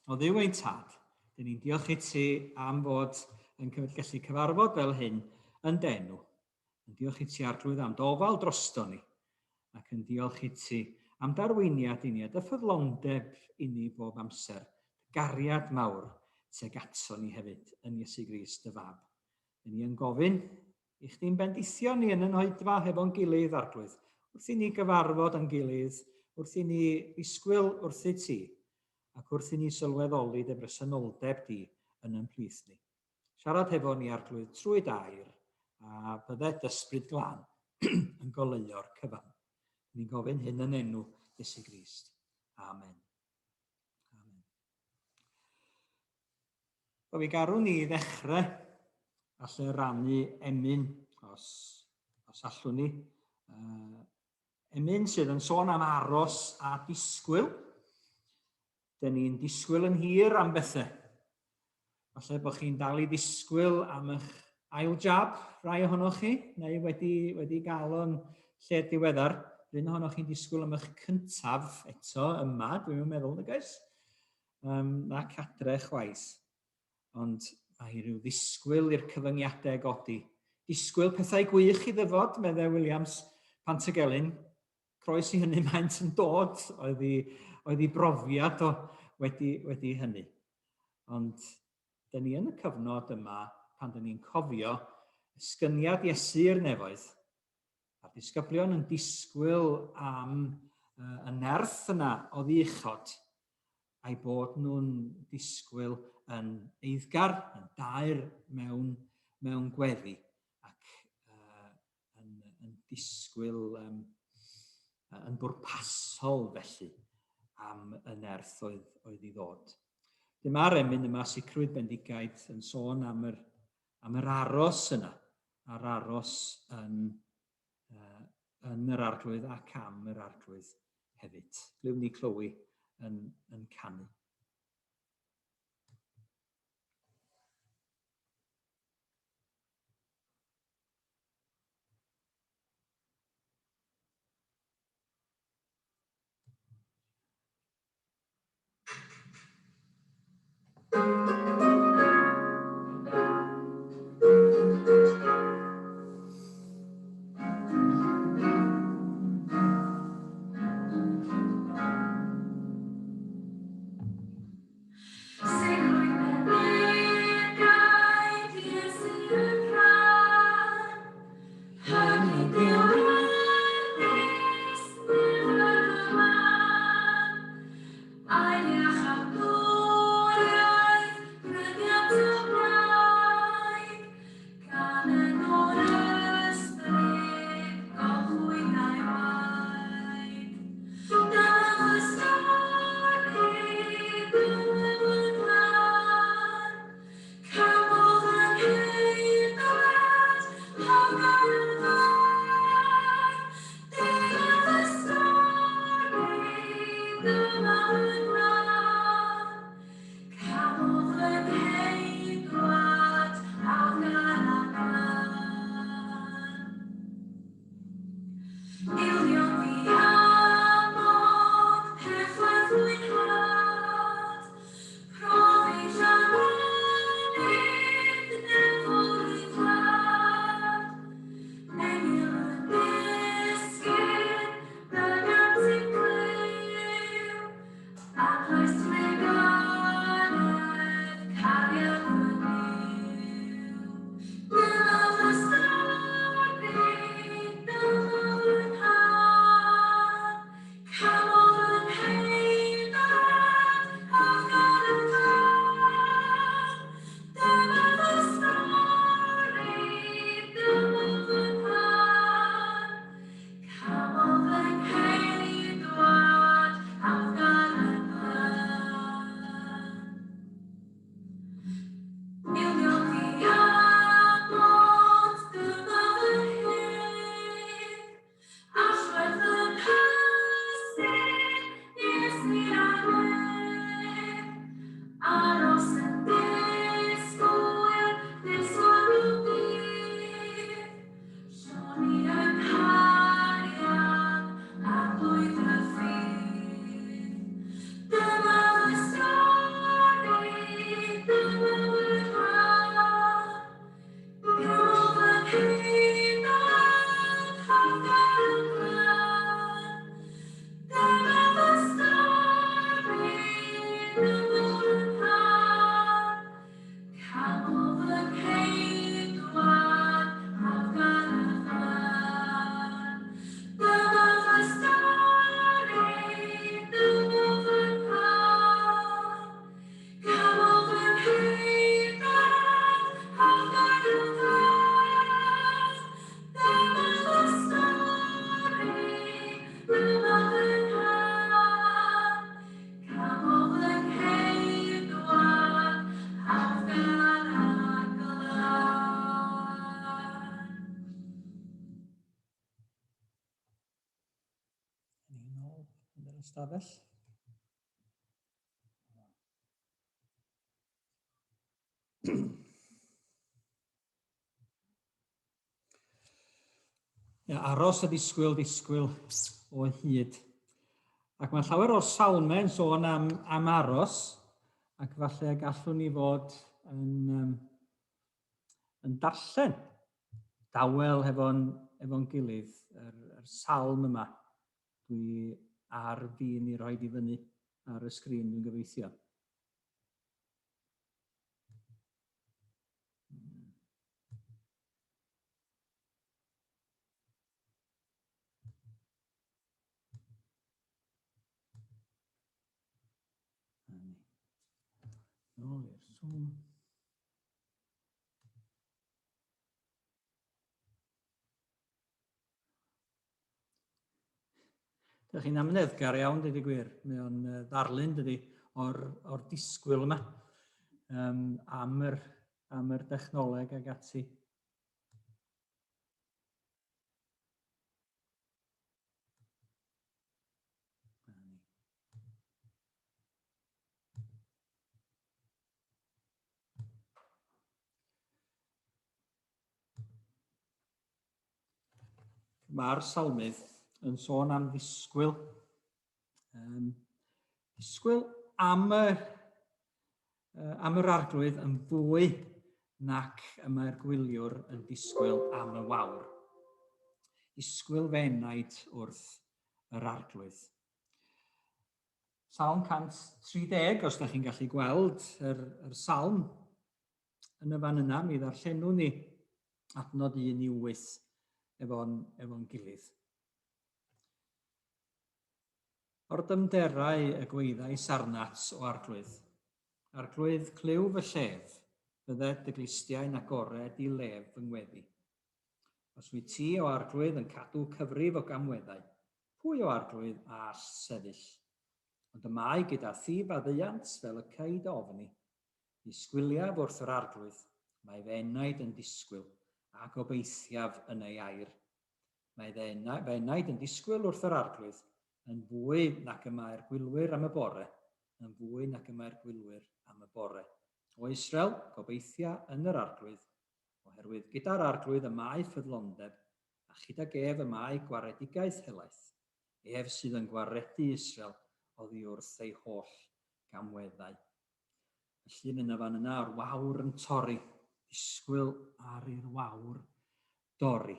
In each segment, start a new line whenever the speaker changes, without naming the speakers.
O Dduw ein tad, dyn ni'n diolch i ti am fod yn gallu cyfarfod fel hyn yn denw. Yn diolch i ti arglwydd am dofal drosto ni, ac yn diolch i ti am darweiniad i ni a dy ffyddlondeb i ni bob amser, gariad mawr teg ato ni hefyd yn Iesu Grist dy fab. Dyn ni yn gofyn i chdi'n bendithio ni yn hoedfa hefo'n gilydd arglwydd, wrth i ni gyfarfod yn gilydd, wrth i ni ddisgwyl wrth i ti, ac wrth i ni sylweddoli dy bresenoldeb di yn ein plith ni. Siarad hefo ni arglwydd trwy dair, a bydde dysbryd glân yn goleuo'r cyfan. Ni'n gofyn hyn yn enw Iesu Grist. Amen. Amen. O fi garw ni i ddechrau allu rannu emyn, os allwn ni. Emyn sydd yn sôn am aros a disgwyl. Dyn ni'n disgwyl yn hir am bethau. Falle bod chi'n dal i disgwyl am eich ail jab, rai ohonoch chi, neu wedi gael o'n lle diweddar. Rhywun ohonoch chi'n disgwyl am eich cyntaf eto yma, dwi'n meddwl, Neges. Na cadre chwaith. Ond mae rhyw ddisgwyl i'r cyfyngiadau godi. Disgwyl pethau gwych i ddyfod, meddwl Williams Pantygelyn. Croes i hynny maent yn dod, oedd ei brofiad wedi hynny. Ond dyn ni yn y cyfnod yma pan dyn ni'n cofio ysgyniad Iesu'r nefoedd. A'r disgyblion yn disgwyl am y nerth yna o ddichod, a'i bod nhw'n disgwyl yn eiddgar, yn daer mewn gweddi, ac yn disgwyl yn bwrpasol felly am y nerth oedd i ddod. Dyma'r emyn yma Sicrwydd Bendigaid yn sôn am yr aros yna, a'r aros yn yr arglwydd ac am yr arglwydd hefyd. Glywn ni clywed yn canu. stafell. Aros a disgwyl o hyd. Ac mae llawer o'r salmau'n sôn am aros, ac falle gallwn ni fod yn darllen dawel hefo'n gilydd, yr salm yma. Dwi ar fin i roed i fyny ar y sgrin, dwi'n gobeithio. Nôl i'r sôn. Dych chi'n amneddgar iawn, dydy gwir. Mae o'n ddarlun, dydy, o'r disgwyl yma am yr dechnoleg ag ati. Mae'r salmydd yn sôn am ddisgwyl. Disgwyl am yr arglwydd yn fwy nac y mae'r gwyliwr yn disgwyl am y wawr. Disgwyl fenaid wrth yr arglwydd. Salm 130, os da chi'n gallu gweld yr salm yn y fan yna, mi ddarllenwn ni adnod 1 i 8 efo'n gilydd. O'r dymderau y gweddau sarnat o arglwydd. Arglwydd clyw fy llef, bydde dy glistiau'n agored i lef fy ngweddi. Os wyt ti o arglwydd yn cadw cyfrif o gamweddau, pwy o arglwydd all sefyll? Ond y mae gyda thif addeuant fel y ceid ofni. Disgwyliaf wrth yr arglwydd, mae fenaid yn disgwyl, a gobeithiaf yn ei air. Mae fenaid yn disgwyl wrth yr arglwydd, yn fwy nac y mae'r gwylwyr am y bore, yn fwy nac y mae'r gwylwyr am y bore. O Israel, gobeithia yn yr arglwydd, oherwydd gyda'r arglwydd y mae ffyddlondeb, a chydag ef y mae gwaredigaeth helaeth. Ef sydd yn gwaredu Israel oddi wrth ei holl gamweddau. Y llun yna fan yna, o'r wawr yn torri, disgwyl ar i'r wawr dorri.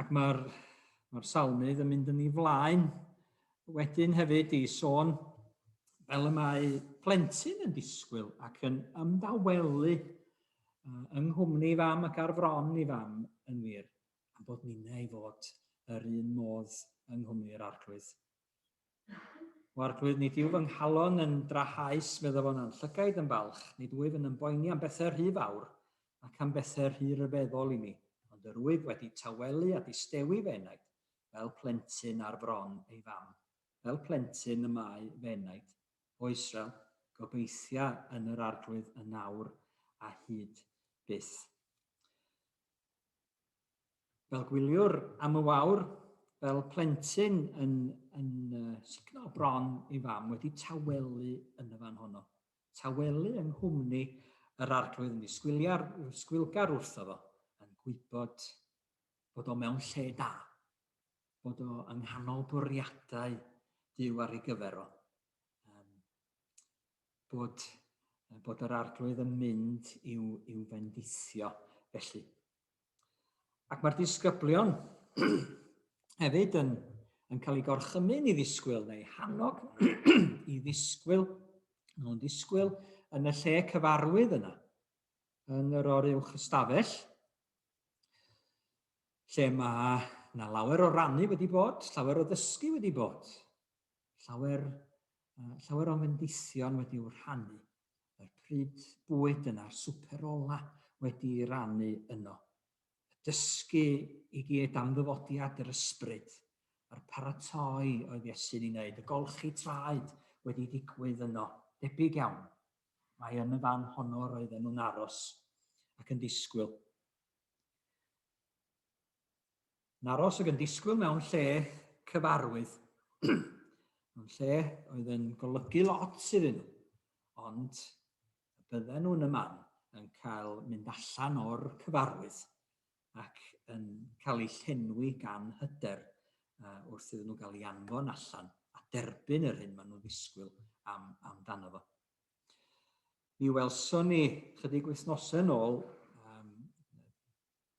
Ac mae'r salmydd yn mynd yn ei flaen wedyn hefyd i sôn fel y mae plentyn yn disgwyl ac yn ymdawelu yng nghwmni fam ac ar fron i fam yn wir, a bod ni'n ei fod yr un modd yng nghwmni'r arglwydd. O arglwydd, nid yw fy nghalon yn drahais medda fo'n anllygaid yn balch, nid wyf yn ymboeni am bethau rhy fawr ac am bethau rhy ryfeddol i mi, ond yr wyf wedi tawelu a distewi fenaid fel plentyn ar fron ei fam, fel plentyn y mae fenaid. O Israel, gobeithia yn yr arglwydd yn nawr a hyd byth. Fel gwyliwr am y wawr, fel plentyn yn signo bron i fam wedi tawelu yn y fan honno. Tawelu yng nghwmni yr arglwydd yn disgwylgar wrtho fo, yn gwybod bod o mewn lle da, bod o yng nghanol bwriadau Duw ar ei gyfer o. Bod yr arglwydd yn mynd i'w bendithio felly. Ac mae'r disgyblion hefyd yn cael ei gorchymyn i ddisgwyl, neu hannog i ddisgwyl. Nhw'n disgwyl yn y lle cyfarwydd yna, yn yr oruwch ystafell, lle mae lawer o rannu wedi bod, llawer o ddysgu wedi bod, llawer o fendithion wedi i'w rhannu, yr pryd bwyd yna, swper ola wedi i'w rannu yno. Dysgu i gyd am ddyfodiad yr ysbryd, a'r paratoi oedd Iesu'n ei wneud, y golchi traed wedi digwydd yno, debyg iawn. Mae yn y fan honno roedden nhw'n aros ac yn disgwyl. Yn aros ac yn disgwyl mewn lle cyfarwydd, Mewn lle oedd yn golygu lot iddyn nhw, ond bydden nhw'n y man yn cael mynd allan o'r cyfarwydd ac yn cael eu llenwi gan hyder wrth iddyn nhw gael ei anfon allan a derbyn yr hyn maen nhw'n ddisgwyl amdano fo. Mi welson ni chydig wythnosau yn ôl,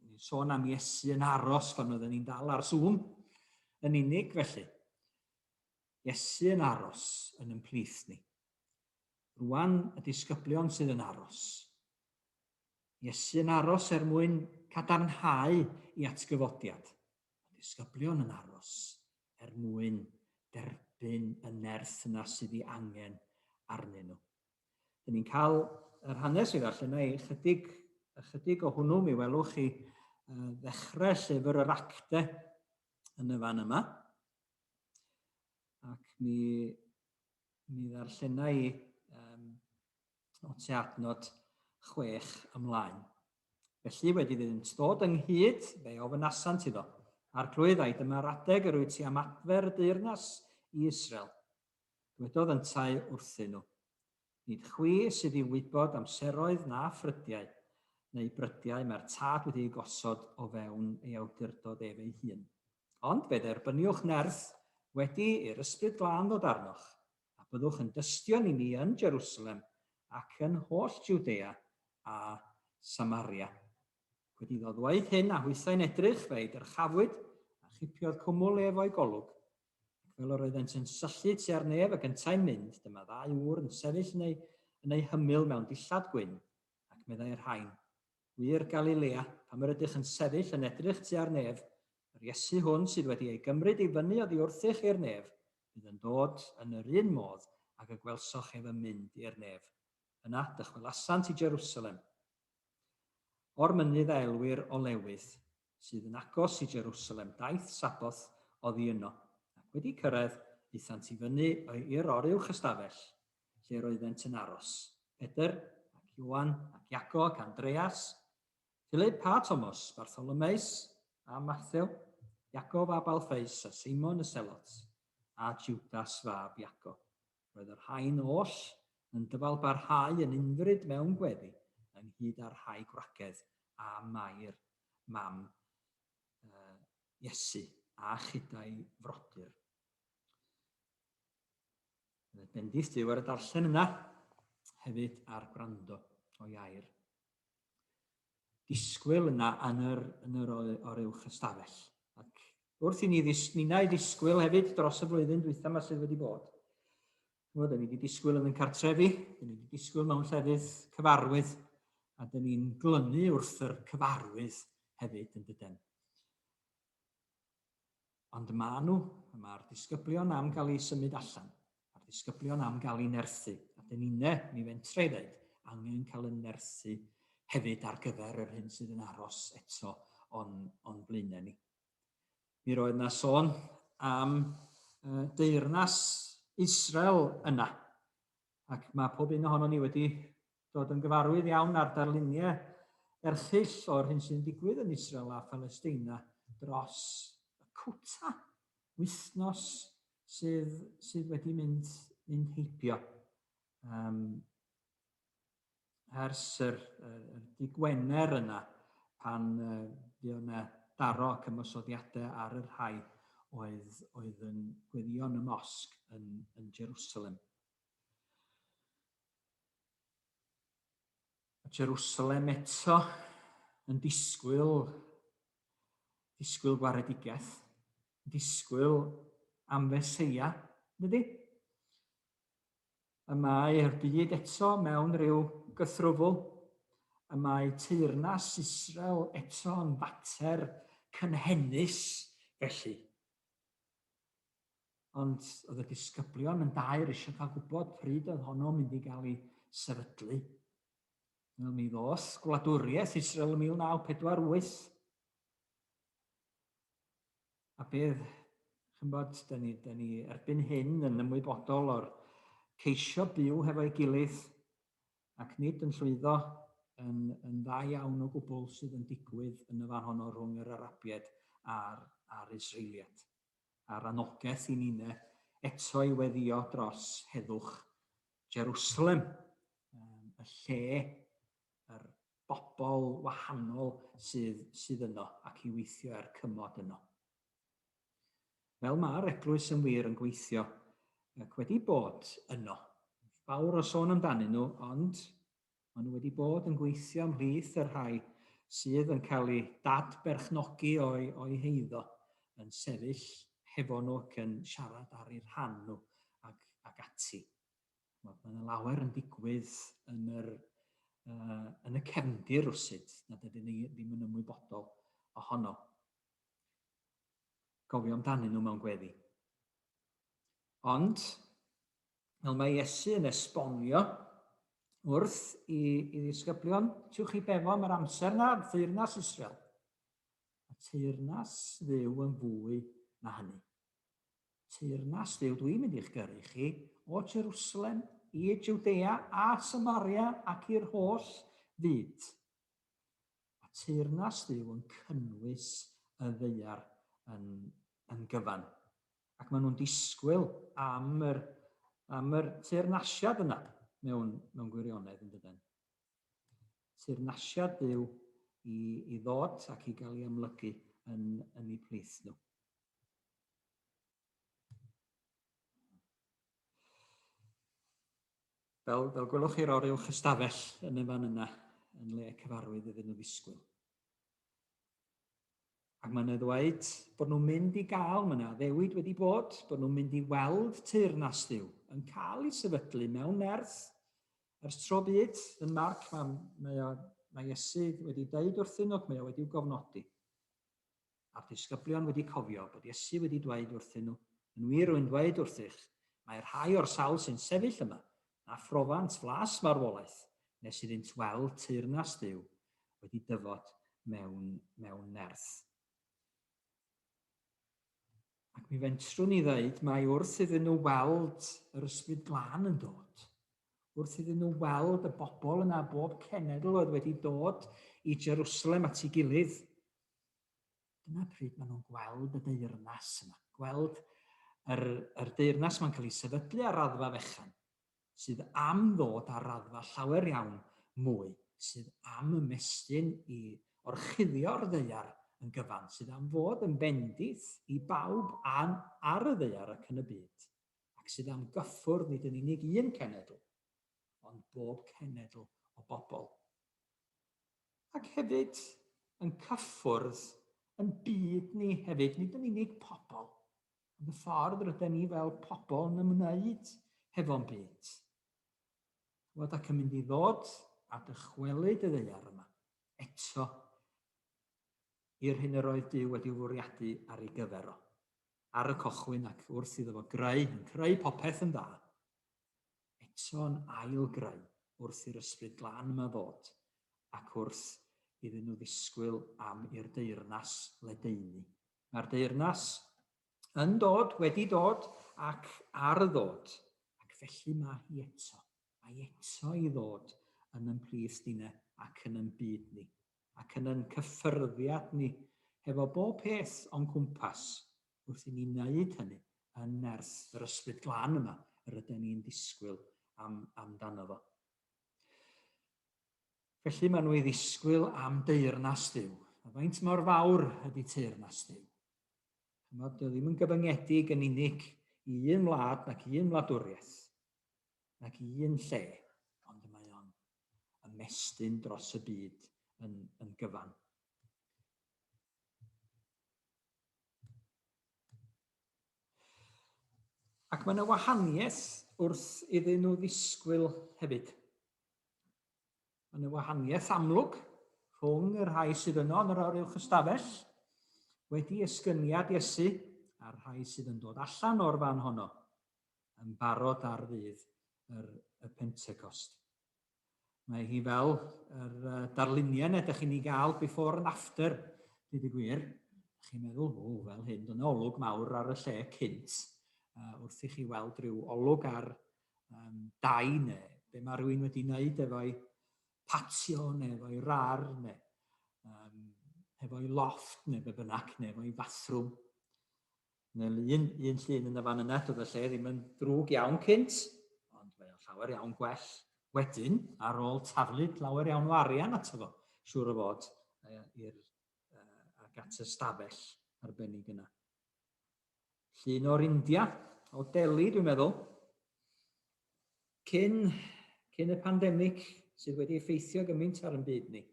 ni'n sôn am Iesu yn aros pan oedden ni'n dal ar Zoom, yn unig felly. Iesu yn aros yn plith ni. Rwan y disgyblion sydd yn aros. Iesu yn aros mwyn cadarnhau ei atgyfodiad. Y disgyblion yn aros mwyn derbyn y nerth yna sydd ei angen arnyn nhw. Dyn ni'n cael yr hanes i ddarllen ychydig o hwnnw, mi welwch chi ddechrau llyfr yr actau yn y fan yma. Ac mi ddarllenau i o tua adnod 6 ymlaen. Felly wedi ddynt dod ynghyd, fe ofynasant iddo, a'r clwyddau dyma'r adeg yr wyt ti am adfer y Deyrnas i Israel. Dywedodd yntau wrthyn nhw. Nid chwi sydd i wybod amseroedd na ffrydiau, neu brydiau mae'r tad wedi ei gosod o fewn ei awdurdod ef ei hun. Ond fe dderbyniwch nerth wedi i'r ysbryd glân ddod arnoch, a byddwch yn dystion i mi yn Jerusalem ac yn holl Jwdea a Samaria. Wedi ddodwaith hyn a hwythau'n edrych fe ei dyrchafwyd a chipiodd cwmwl ef o'i golwg. Fel yr oeddent yn syllu tua'r nef ac yntau'n mynd, dyma 2 ŵr yn sefyll yn ei hymyl mewn dillad gwyn, ac meddai'r rhain. Wir Galilea, pam yr ydych yn sefyll yn edrych tua'r nef, yr Iesu hwn sydd wedi ei gymryd i fyny oddi wrthych i'r nef, bydd yn dod yn yr un modd ac y gwelsoch ef yn mynd i'r nef. Yna dychwelasant i Jerusalem. O'r mynydd a elwir o lewydd, sydd yn agos i Jerusalem, daith Saboth oddi yno. Ac wedi cyrraedd, eithant i fyny i'r oruwch ystafell, lle roeddent yn aros. Pedr ac Ioan ac Iago ac Andreas, Philip a Thomas, Bartholomeus a Matthew, Iacob a Balffeus a Simon y Selot, a Judas fab Iago. Roedd yr rhain oll yn dyfalbarhau yn unfryd mewn gweddi, ynghyd â'r rhai gwragedd a Mair, mam Iesu a chydau frodyr. Bendith Duw ar y darllen yna, hefyd ar gwrando o iair. Disgwyl yna yn yr oruwch ystafell. Ac wrth i ni wneud disgwyl hefyd dros y flwyddyn dwytha yma sydd wedi bod. Dyn ni wedi disgwyl yn cartrefi, dyn ni wedi disgwyl mewn llefydd cyfarwydd, a dyn ni'n glynu wrth yr cyfarwydd hefyd yn dydyn. Ond mae'r disgyblion am gael ei symud allan, mae'r disgyblion am gael ei nerthu, a dyn ni'n mi fentra i ddeud, angen cael ei nerthu hefyd ar gyfer yr hyn sydd yn aros eto o'n blaenau ni. Mi roedd yna sôn am Deyrnas Israel yna, ac mae pob un ohono ni wedi dod yn gyfarwydd iawn ar darluniau erchyll o'r hyn sy'n digwydd yn Israel a Phalestina dros y cwta wythnos sydd wedi mynd heibio. Ers yr digwener yna, pan bu yna daro cymysoddiadau ar yr rhai oedd yn gweddion y mosg yn Jerusalem. Jerusalem eto yn disgwyl gwaredigaeth, disgwyl am Feseia, dydy? Y mae'r byd eto mewn rhyw gythrwfl, y mae teyrnas Israel eto yn fater cynhennus felly. Ond oedd y disgyblion yn dair eisiau cael gwybod pryd oedd honno mynd i gael ei sefydlu. Mi ddoth gwladwriaeth Israel 1948. A bydd, dyn ni erbyn hyn yn ymwybodol o'r ceisio byw hefo'i gilydd ac nid yn llwyddo yn dda iawn o gwbl sydd yn digwydd yn y fan honno rhwng yr Arabiaid a'r Israeliad. A'r anogaeth i ni'n eto i weddio dros heddwch Jerusalem, y lle, yr bobl wahanol sydd yno ac i weithio cymod yno. Fel mae'r eglwys yn wir yn gweithio ac wedi bod yno. Fawr o sôn amdanyn nhw, ond maen nhw wedi bod yn gweithio ymhlith y rhai sydd yn cael eu dadberchnogi o'i heiddo yn sefyll hefo nhw ac yn siarad ar eu rhan nhw ac ati. Mae yna lawer yn digwydd yn y cefndir rwsyd nad ydyn ni ddim yn ymwybodol ohono. Gofio amdanyn nhw mewn gweddi. Ond, fel mae Iesu yn esbonio wrth i ddisgyblion, tiwch i befo am yr amser na Deyrnas Israel. A teyrnas Dduw yn fwy na hynny. Teyrnas Dduw, dwi'n mynd i'ch gyrru chi o Jerusalem i Jwdea a Samaria ac i'r holl fyd. A teyrnas Dduw yn cynnwys y ddaear yn gyfan. Ac maen nhw'n disgwyl am yr teyrnasiad yna mewn gwirionedd yn dydyn. Teyrnasiad Dduw i ddod ac i gael ei amlygu yn eu plith nhw. Fel gwelwch chi'r o'r uwch ystafell yn y fan yna yn le cyfarwydd iddyn nhw ddisgwyl. Ac mae'n dweud bod nhw'n mynd i gael, mae yna ddewid wedi bod nhw'n mynd i weld teyrnas Dduw yn cael ei sefydlu mewn nerth ers tro byd yn Marc. Mae Iesu wedi deud wrthyn nhw ac mae wedi'w gofnodi. A'r disgyblion wedi cofio bod Iesu wedi dweud wrthyn nhw, yn wir rwy'n dweud wrthych, mae rhai o'r sawl sy'n sefyll yma a phrofant flas marwolaeth nes iddynt weld teyrnas Dduw wedi dyfod mewn nerth. Ac mi fentrwn ni ddeud mae wrth iddyn nhw weld yr ysbryd glân yn dod. Wrth iddyn nhw weld y bobl yna bob cenedl oedd wedi dod i Jerusalem at ei gilydd. Dyna pryd maen nhw'n gweld y deyrnas yma. Gweld yr deyrnas mae'n cael ei sefydlu ar raddfa fechan, sydd am ddod ar raddfa llawer iawn mwy, sydd am ymestyn i orchuddio'r ddaear yn gyfan, sydd am fod yn bendith i bawb ar y ddaear ac yn y byd, ac sydd am gyffwrdd nid yn unig un cenedl, ond bob cenedl o bobl. Ac hefyd yn cyffwrdd yn byd ni hefyd, nid yn unig pobl, ond y ffordd rydyn ni fel pobl yn ymwneud hefo'n byd. Fod ac yn mynd i ddod a dychwelyd y ddaear yma eto i'r hyn yr oedd Duw wedi'w fwriadu ar ei gyfer o. Ar y cochwyn ac wrth iddo fo creu popeth yn dda. Eto'n ail-greu wrth i'r ysbryd glân yma ddod ac wrth iddyn nhw ddisgwyl am i'r deyrnas ledaenu. Mae'r deyrnas yn dod, wedi dod ac ar y ddod. Ac felly mae hi eto. Mae eto i ddod yn yn plith ni ac yn yn byd ni. Ac yn yn cyffyrddiad ni hefo bob peth o'n cwmpas wrth i ni wneud hynny yn nerth yr ysbryd glân yma yr ydyn ni'n disgwyl amdano fo. Felly maen nhw i ddisgwyl am deyrnas Dduw. A faint mor fawr ydy teyrnas Dduw. Dio ddim yn gyfyngedig yn unig i un wlad nac i un wladwriaeth, nac i un lle, ond mae o'n ymestyn dros y byd yn gyfan. Ac mae yna wahaniaeth wrth iddyn nhw ddisgwyl hefyd. Mae yna wahaniaeth amlwg rhwng yr rhai sydd yno yn yr uwch ystafell wedi esgyniad Iesu a'r rhai sydd yn dod allan o'r fan honno yn barod ar ddydd y Pentecost. Mae hi fel yr darluniau ydych chi'n ei gael before and after, dweud y gwir. Chi'n meddwl, fel hyn, dyna olwg mawr ar y lle cynt, wrth i chi weld rhyw olwg ar dai neu be mae rhywun wedi wneud efo'i patio neu efo'i rar neu efo'i loft neu be bynnag neu efo'i bathroom. Neu un llun yn y fan yna, doedd y lle ddim yn drwg iawn cynt, ond mae o'n llawer iawn gwell wedyn, ar ôl taflu llawer iawn o arian ato fo, siŵr o fod, ag at y stafell arbennig yna. Llun o'r India, o Delhi dwi'n meddwl, cyn y pandemig sydd wedi effeithio gymaint ar yn byd ni.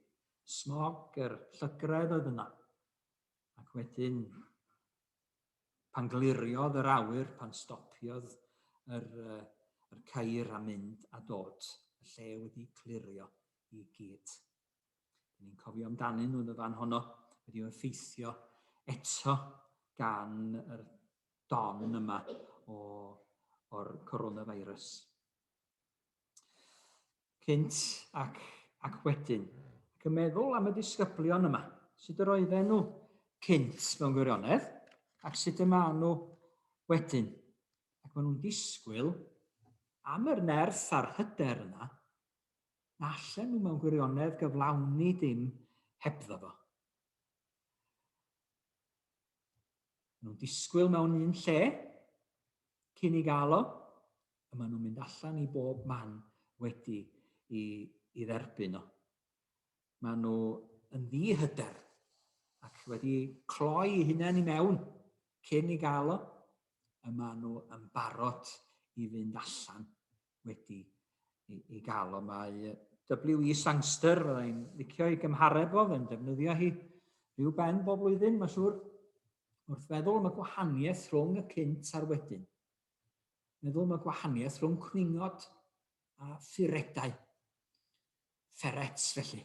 Smog, yr llygredd oedd yna. Ac wedyn, pan gliriodd yr awyr, pan stopiodd yr ceir a mynd a dod, y lle wedi clirio i gyd. Ni'n cofio amdanyn nhw yn y fan honno, wedi effeithio eto gan yr don yma o'r coronavirus. Cynt ac wedyn, ac yn meddwl am y disgyblion yma, sut yr oedden nhw cynt mewn gwirionedd, ac sut y maen nhw wedyn. Ac maen nhw'n disgwyl am yr nerth a'r hyder yna, na allan nhw mewn gwirionedd gyflawni dim hebddo fo. Maen nhw'n disgwyl mewn un lle, cyn i gael o, a maen nhw'n mynd allan i bob man wedi i dderbyn o. Maen nhw yn ddi-hyder ac wedi cloi eu hunain i mewn cyn i gael o, a maen nhw yn barod i fynd allan wedi i gael o. Mae W.E. Sangster, fyddai'n licio i gymhareb o, fe'n defnyddio hi rhyw ben bob blwyddyn, mae'n siŵr, wrth feddwl am y gwahaniaeth rhwng y cynt a'r wedyn. Meddwl am y gwahaniaeth rhwng cwningod a phuredau. Ferrets, felly.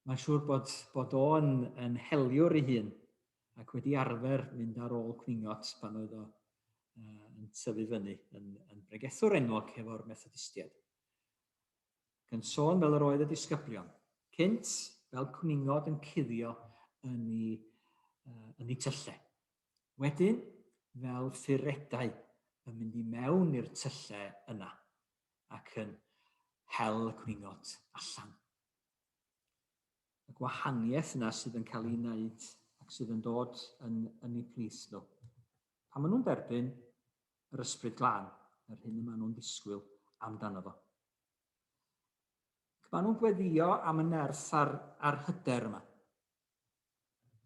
Mae'n siŵr bod o'n heliwr ei hun ac wedi arfer mynd ar ôl cwningod pan oedd o yn tyfu fyny yn bregethwr enwog efo'r Methodistiaid. Yn sôn fel yr oedd y disgyblion. Cynt, fel cwningod yn cuddio yn ei tyllau. Wedyn, fel phuredau yn mynd i mewn i'r tyllau yna ac yn hel y cwningod allan. Y gwahaniaeth yna sydd yn cael ei wneud ac sydd yn dod yn eu plith nhw. Pan maen nhw'n derbyn yr ysbryd glân, yr hyn maen nhw'n disgwyl amdano fo. Maen nhw'n gweddio am y nerth a'r hyder yma,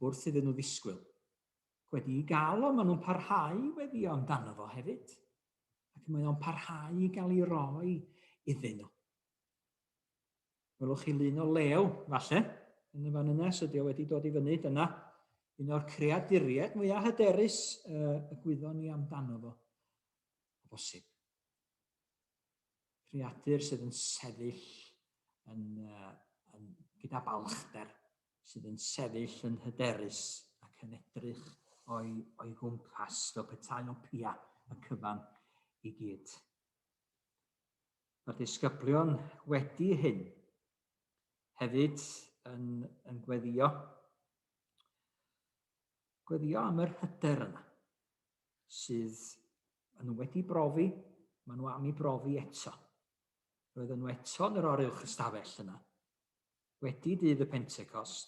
wrth iddyn nhw ddisgwyl. Wedi i gael o, maen nhw'n parhau weddio amdano fo hefyd. Ac mae o'n parhau i gael ei roi iddyn nhw. Welwch chi lun o lew, falle, yn y fan yna, sydd wedi dod i fyny, dyna un o'r creaduriaid mwyaf hyderus y gwyddon ni amdano fo, o bosib. Creadur sydd yn sefyll gyda balchder, sydd yn sefyll yn hyderus ac yn edrych o'i gwmpas fel petai o pia y cyfan i gyd. Mae'r disgyblion wedi hyn hefyd yn gweddio am yr hyder yna, sydd yn wedi brofi, maen nhw am ei brofi eto. Roedden nhw eto yn yr oruwch ystafell yna, wedi dydd y Pentecost,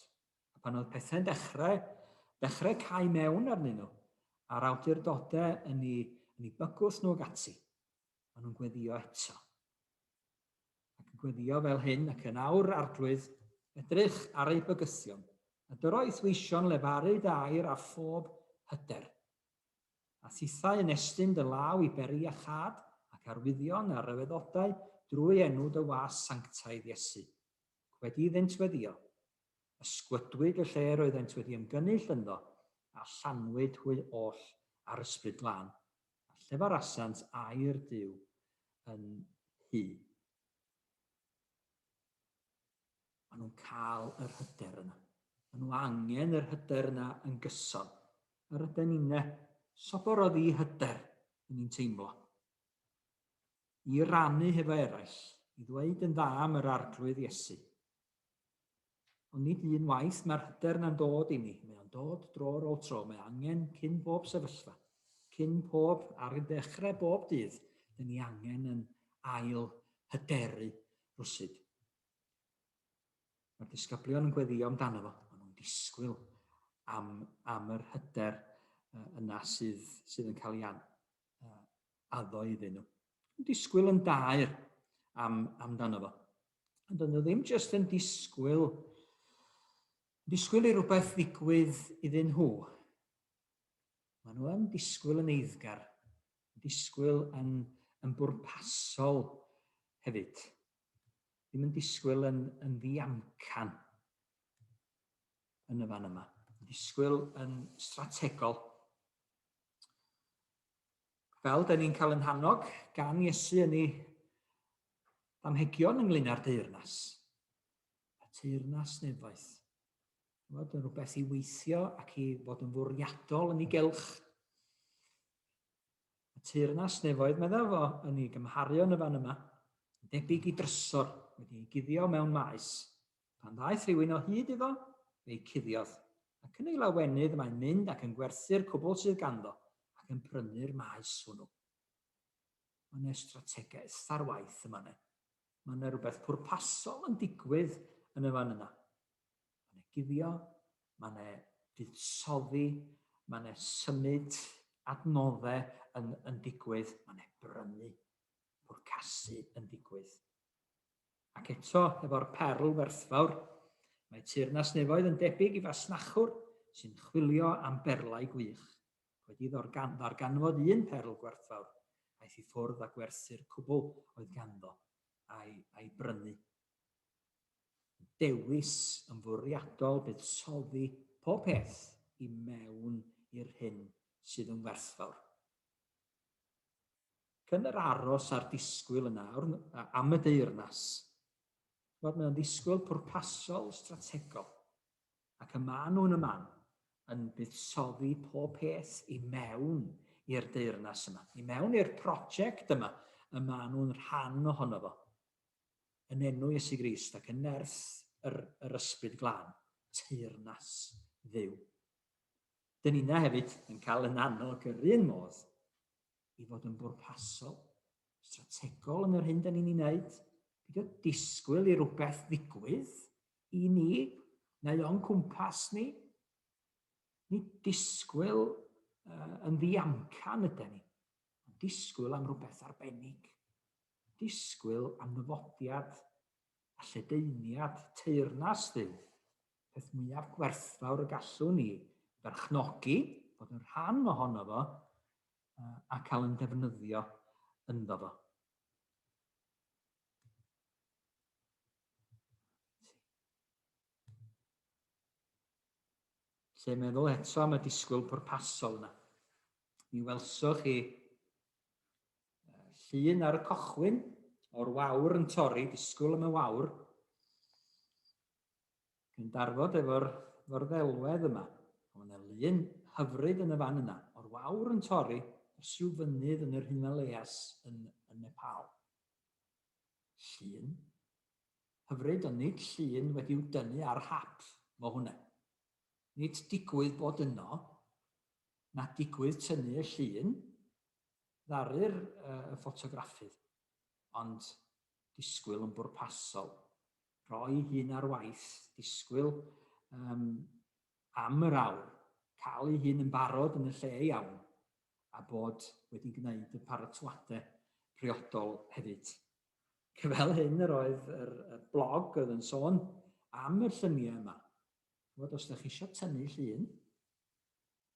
a pan oedd pethau'n dechrau cael mewn arnyn nhw, a'r awdurdodau yn ei bygwth nhw ag ati, maen nhw'n gweddio eto. Ac yn gweddio fel hyn ac yn awr arglwydd, edrych ar ei bygythion, a dyroedd weision lefaru dair a phob hyder. A thithau yn estyn dy law i beri a chad ac arwyddion a ryfeddodau drwy enw dy was sanctaidd Iesu. Wedi iddynt weddio, ysgwydwyd y lle roeddent wedi ymgynnull ynddo a llanwyd hwy oll ar ysbryd glân, a llefarasant air Duw yn hu. Maen nhw'n cael yr hyder yna. Maen nhw angen yr hyder yna yn gyson. Yr ydyn ni'n soborodd i hyder yn ni'n teimlo. I rannu hefo eraill, i ddweud yn dda am yr arglwydd Iesu. Ond nid un waith mae'r hyder yna'n dod i ni. Mae o'n dod dro ar ôl tro. Mae angen cyn bob sefyllfa. Ar ddechrau bob dydd, dyn ni angen yn ail hyderu rwsyd. Mae'r disgyblion yn gweddio amdano fo. Maen nhw'n disgwyl am yr hyder yna sydd yn cael ei addo iddyn nhw. Disgwyl yn dair amdano fo. Ond nhw ddim jyst yn disgwyl i rhywbeth ddigwydd iddyn nhw. Maen nhw yn disgwyl yn eiddgar, disgwyl yn bwrpasol hefyd. Ddim yn disgwyl yn ddiamcan yn y fan yma. Disgwyl yn strategol. Fel da ni'n cael yn hannog gan Iesu yn ei amhegion ynglyn â'r deyrnas. Y teyrnas nefoedd. Fod yn rhywbeth i weithio ac i fod yn fwriadol yn ei gylch. Y teyrnas nefoedd, meddwl fo, yn ei gymharu yn y fan yma, debyg i drysor wedi guddio mewn maes. Pan ddaeth rhywun o hyd iddo, fe'i cuddiodd. Ac yn ei lawenydd mae'n mynd ac yn gwerthu'r cwbl sydd ganddo ac yn prynu'r maes hwnnw. Mae'n strategaeth ar waith yma. Mae'n rhywbeth pwrpasol yn digwydd yn y fan yna. Mae'n guddio, mae'n buddsoddi, mae'n symud adnoddau yn digwydd, mae'n brynu, pwrcasu yn digwydd. Ac eto, efo'r perl werthfawr, mae teyrnas nefoedd yn debyg i fasnachwr sy'n chwilio am berlau gwych. Wedi ddarganfod un perl gwerthfawr, aeth i ffwrdd a gwerthu'r cwbl oedd ganddo a'i brynu. Dewis yn fwriadol buddsoddi pob peth i mewn i'r hyn sydd yn werthfawr. Yn yr aros a'r disgwyl yna am y deyrnas, mae'n disgwyl pwrpasol strategol ac y maen nhw'n y man yn buddsoddi pob peth i mewn i'r deyrnas yma, i mewn i'r prosiect yma, y maen nhw'n rhan ohono fo. Yn enw Iesu Grist ac yn nerth yr ysbryd glân, teyrnas dduw. Dyn ni'na hefyd yn cael yn annog yr un modd i fod yn bwrpasol, strategol yn yr hyn dyn ni'n ei wneud, beidio disgwyl i rhywbeth ddigwydd i ni, neu o'n cwmpas ni. Ni disgwyl yn ddiamcan ydyn ni. Disgwyl am rhywbeth arbennig. Disgwyl am nyfodiad a lledaeniad teyrnas dduw. Peth mwyaf gwerthfawr y gallwn ni berchnogi, bod yn rhan ohono fo, a cael yn defnyddio ynddo fo. Lle meddwl eto am y disgwyl pwrpasol yna. Mi welswch chi llun ar y cochwyn o'r wawr yn torri, disgwyl am y wawr. Yn darfod efo'r ddelwedd yma. Mae'n lun hyfryd yn y fan yna. O'r wawr yn torri, syw fynydd yn yr Himalayas yn Nepal. Llun hyfryd, ond nid llun wedi'w dynnu ar hap, mo hwnna. Nid digwydd bod yno, na digwydd tynnu y llun, ddaru'r ffotograffydd, ond disgwyl yn bwrpasol, rhoi hun ar waith, disgwyl am yr awr, cael ei hun yn barod yn y lle iawn, a bod wedi gwneud y paratoadau priodol hefyd. Fel hyn yr oedd y blog oedd yn sôn am y lluniau yma. Os ydych chi eisiau tynnu llun,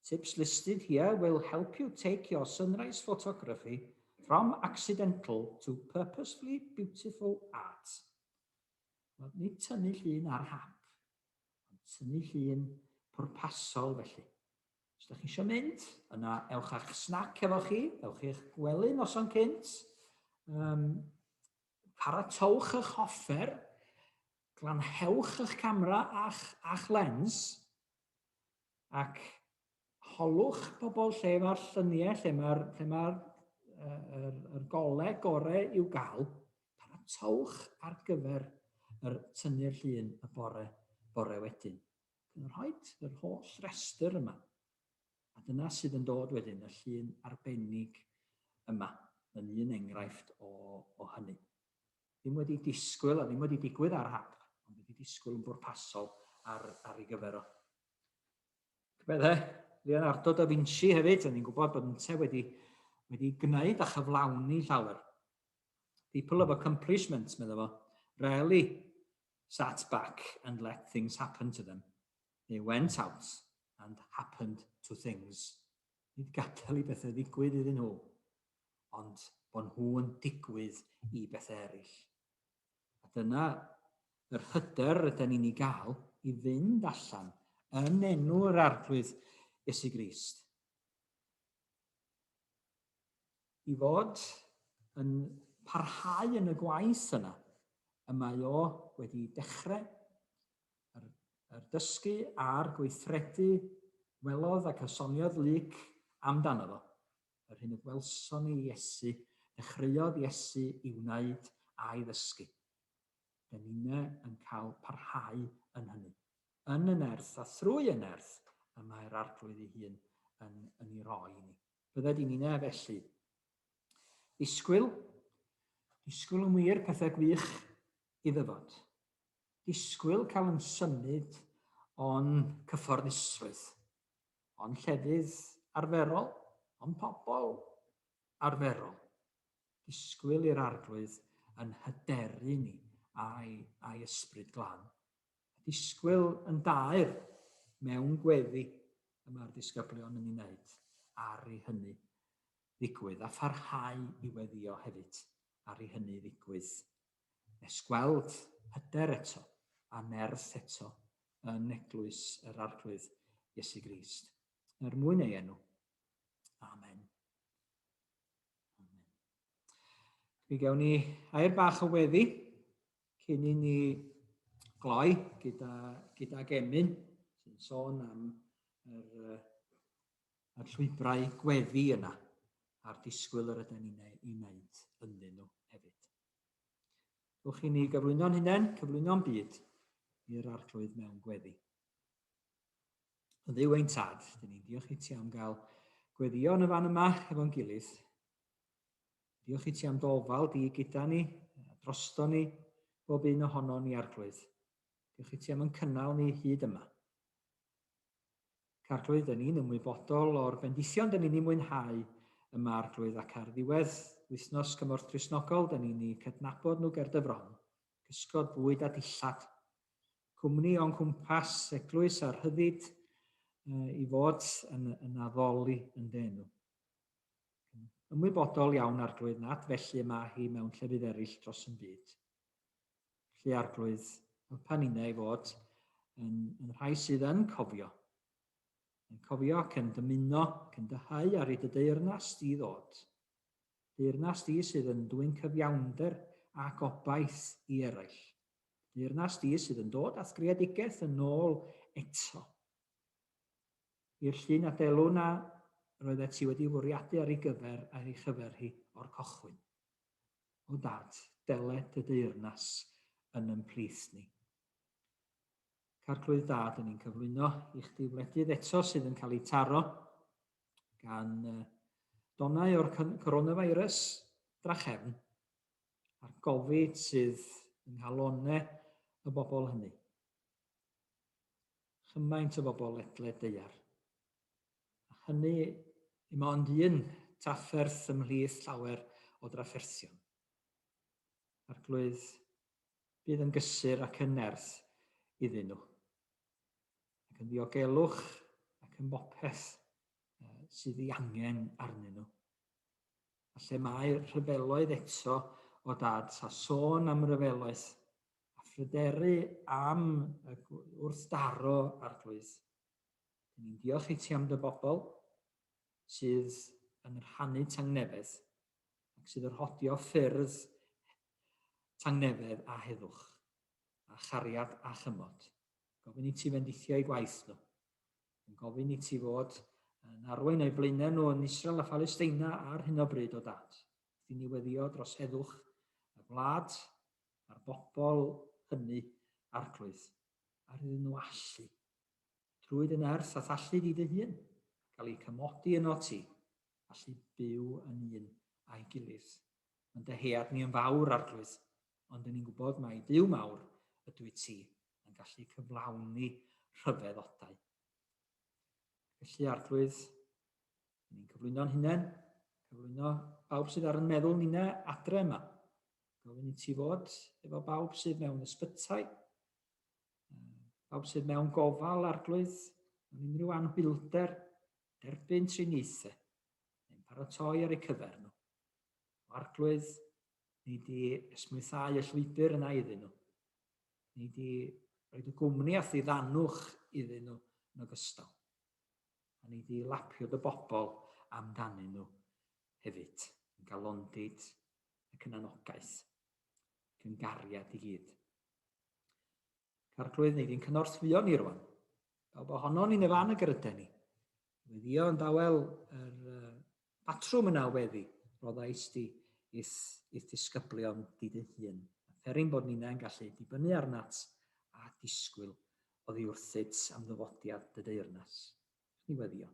tips listed here will help you take your sunrise photography from accidental to purposefully beautiful art. Nid tynnu llun ar hap, ond tynnu llun pwrpasol felly. Os ydych chi eisiau mynd, yna ewch a'ch snac efo chi, ewch i'ch gwely noson cynt, paratowch eich offer, glanhewch eich camera a'ch lens, ac holwch pobl lle mae'r lluniau, lle mae'r golau gorau i'w gael, paratowch ar gyfer tynnu'r llun y bore wedyn. Yn rhoid yr holl restr yma. A dyna sydd yn dod wedyn, y llun arbennig yma, yn un enghraifft o hynny. Ddim wedi disgwyl a ddim wedi digwydd ar hap, ond wedi disgwyl yn bwrpasol ar ei gyfer o. Byddai, Leonardo da Vinci hefyd, ni'n gwybod bod yntau wedi gwneud a chyflawni llawer. People of accomplishment, meddwl fo, rarely sat back and let things happen to them. They went out and happened to things. Nid gadael I bethau ddigwydd iddyn nhw, ond bod nhw yn digwydd I bethau eraill. A dyna yr hyder ydyn ni'n ei gael I fynd allan yn enw'r arglwydd Iesu Grist. I fod yn parhau yn y gwaith yna, y mae o wedi dechrau yr dysgu a'r gweithredu welodd ac ysoniodd lyc amdano fo. Yr hyn y gwelson ni Iesu, dechreuodd Iesu I wneud a'i ddysgu. Dyna ni'n yn cael parhau yn hynny. Yn y nerth a thrwy y nerth, y mae'r arglwydd ei hun yn ei roi ni. Bydde di ni'n felly. Disgwyl yn wir pethau gwych I ddyfod. Disgwyl cael yn symud o'n cyfforddusrwydd, o'n llefydd arferol, o'n pobl arferol. Disgwyl i'r arglwydd yn hyderu ni a'i ysbryd glân. Disgwyl yn daer mewn gweddi y mae'r disgyblion yn ei wneud ar ei hynny ddigwydd a pharhau I weddio hefyd ar ei hynny ddigwydd. Nes gweld hyder eto a nerth eto yn eglwys yr arglwydd Iesu Grist. Er mwyn ei enw. Amen. Amen. Mi gawn ni air bach o weddi cyn I ni gloi gyda gemyn sy'n sôn am yr lwybrau gweddi yna a'r disgwyl yr ydyn ni'n ei wneud ynddyn nhw hefyd. Rwch I ni gyflwyno'n hunain, cyflwyno'n byd i'r arglwydd mewn gweddi. Y Dduw ein tad, dyn ni'n diolch I ti am gael gweddio yn y fan yma efo'n gilydd. Diolch I ti am dofal di gyda ni, drosto ni, bob un ohono ni arglwydd. Diolch I ti am yn cynnal ni hyd yma. Arglwydd, dyn ni'n ymwybodol o'r bendithion dyn ni'n mwynhau yma arglwydd ac ar ddiwedd wythnos gymorth Cristnogol, dyn ni'n cydnabod nhw ger dy fron, cysgod bwyd a dillad, cwmni o'n cwmpas eglwys a'r hyddid I fod yn addoli yn denw. Ymwybodol iawn arglwydd nad felly yma hi mewn llefydd eraill dros yn byd. Felly arglwydd, helpa ni I fod yn rhai sydd yn cofio. Yn cofio ac yn dymuno, ac yn dyhau ar ei deyrnas di ddod. Deyrnas di sydd yn dwyn cyfiawnder a gobaith I eraill. Deyrnas di sydd yn dod at greadigaeth yn ôl eto. I'r llun adelw na roeddet ti wedi fwriadu ar ei chyfer hi o'r cochwyn. O dad, deled y deyrnas yn ymplith ni. Arglwydd dad yn ni'n cyflwyno I chdi wledydd eto sydd yn cael ei taro gan donau o'r coronavirus drachefn a'r Covid sydd yn halonau y bobl hynny. Chymaint o bobl ledled deiar. A hynny dim ond un trafferth ymhlith llawer o drafferthion. Arglwydd bydd yn gysur ac yn nerth iddyn nhw. Ac yn ddiogelwch ac yn bopeth sydd ei angen arnyn nhw. A lle mae'r rhyfeloedd eto o dad, a sôn am ryfeloedd, a phryderu am wrthdaro arglwydd. Ni'n diolch I ti am dy bobl sydd yn rhannu tangnefedd ac sydd yn rhodio ffyrdd tangnefedd a heddwch, a chariad a chymod. Gofyn I ti fendithio I gwaith nhw. Yn gofyn I ti fod yn arwain o'i blaenau nhw yn Israel a Palestina ar hyn o bryd o dad. Di ni weddio dros heddwch y wlad a'r bobl hynny arglwydd. A rydyn nhw allu. Trwy dy nerth a thallu di dy hun. Cael ei cymodi yno ti. Allu byw yn un a'i gilydd. Yn dyhead ni yn fawr arglwydd. Ond dyn ni'n gwybod mai Duw mawr ydw I ti yn gallu cyflawni rhyfeddodau. Felly arglwydd, ni'n cyflwyno'n hunain, cyflwyno bawb sydd ar yn meddwl ni'na adre yma. Gofyn i ti fod efo bawb sydd mewn ysbytai, bawb sydd mewn gofal arglwydd, mewn unrhyw anhwylder, derbyn triniaethau, neu'n paratoi ar eu cyfer nhw. Arglwydd, ni di ysmwythau y llwybr yna iddyn nhw. Ni di roed y gwmni a thiddanwch iddyn nhw yn ogystal. A ni di lapio dy bobl amdanyn nhw hefyd, yn galondid ac yn anogaeth, ac yn gariad i gyd. Arglwydd, ni di'n cynorthfio ni rwan. Fel ohono ni'n y fan y gryden ni. Weddio yn dawel yr batrwm yna o weddi, roddais di i'th disgyblion di dy hun. Perin bod ni'n gallu dibynnu arnat a disgwyl o ddiwrthyd am ddyfodiad dy deyrnas. Ni weddio.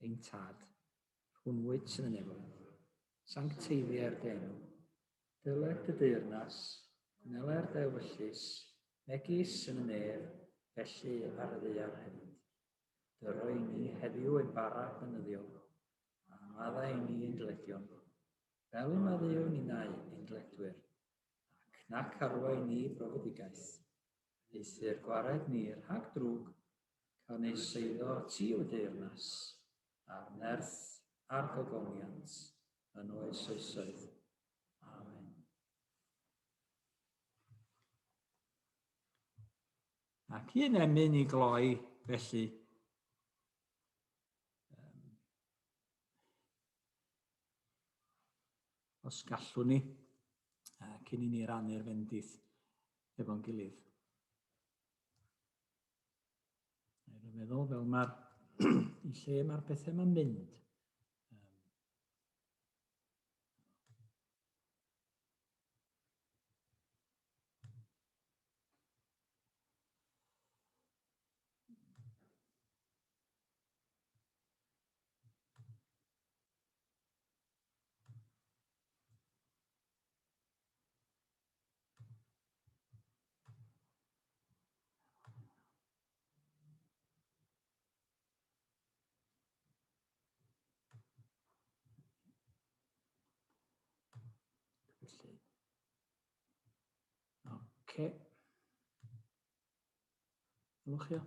Ein tad, hwnwyd sy'n y nefoedd, sancteiddiau'r denw, dyled dy deyrnas, gwnele'r dewyllus, megis yn y nef, felly ar y ddaear hefyd. Dyro i ni heddiw ein bara bynyddiol, a madda i ni ein dyledion, fel y maddew ninnau ein dyledwyr, ac nac arwa i ni brofedigaeth. Eithir gwared ni rhag drwg, cael neud seiddo ti o deyrnas, a'r nerth a'r gogoniant yn oes oesoedd. Amen. Ac un emyn i gloi felly, os gallwn ni, cyn i ni rannu'r fendith efo'n gilydd. Mae'n meddwl fel mae'r i lle mae'r bethau yma'n mynd. Oce. Ylwch chi o?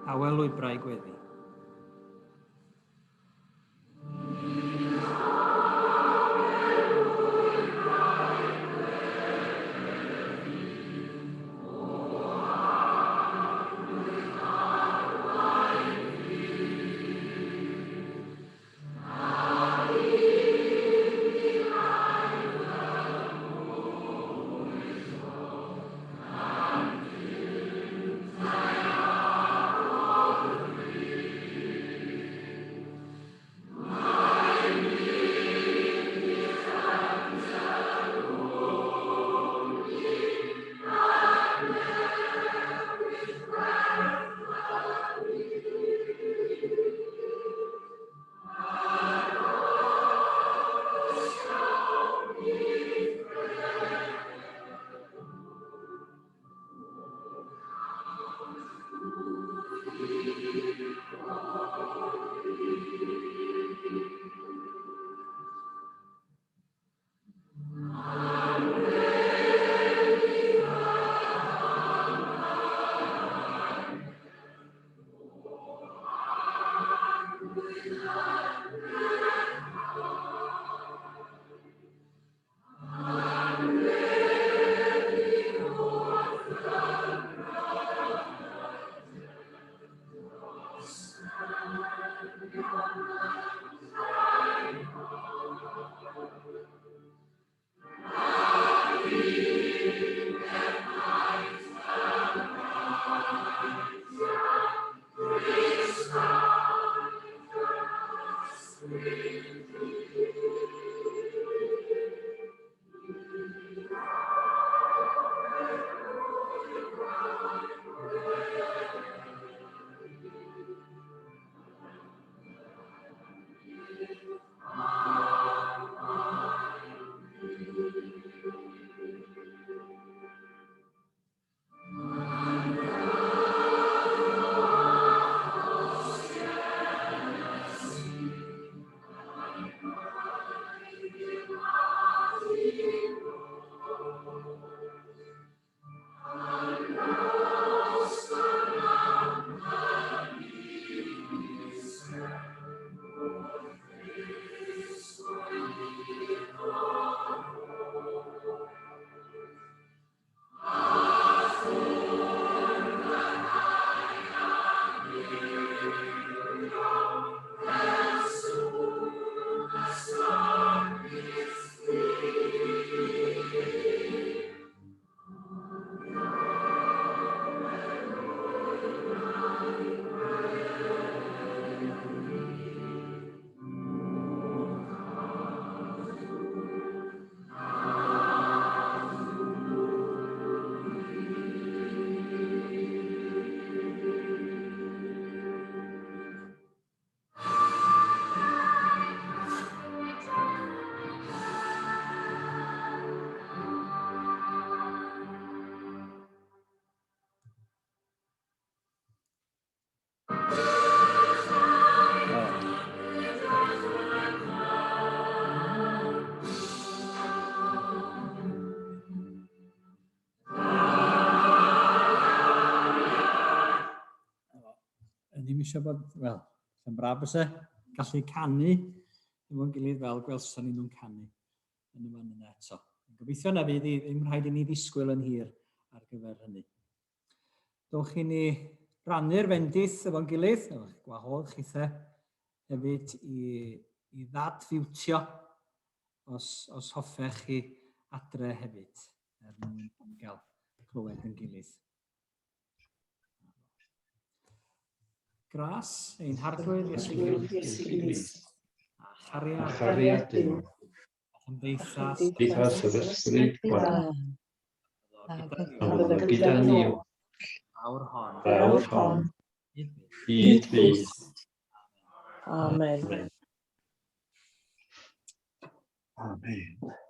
Dawel lwybrau gweddi. ddim eisiau bod, wel, sy'n braf bys gallu canu efo'n gilydd fel gwelson ni nhw'n canu yn y fan yna eto. Gobeithio na fydd ddim rhaid i ni ddisgwyl yn hir ar gyfer hynny. Dowch i ni rannu'r fendith efo'n gilydd, gwahodd chithe hefyd i ddadfiwtio os hoffech chi adre hefyd. Mwyn gael clywed yn gilydd. Gras, ein harglwydd Iesu Grist, a chariad Duw, cymdeithas
y ysbryd gwael, a fydd gyda ni
awr
hon, hyd bydd.
Amen.
Amen.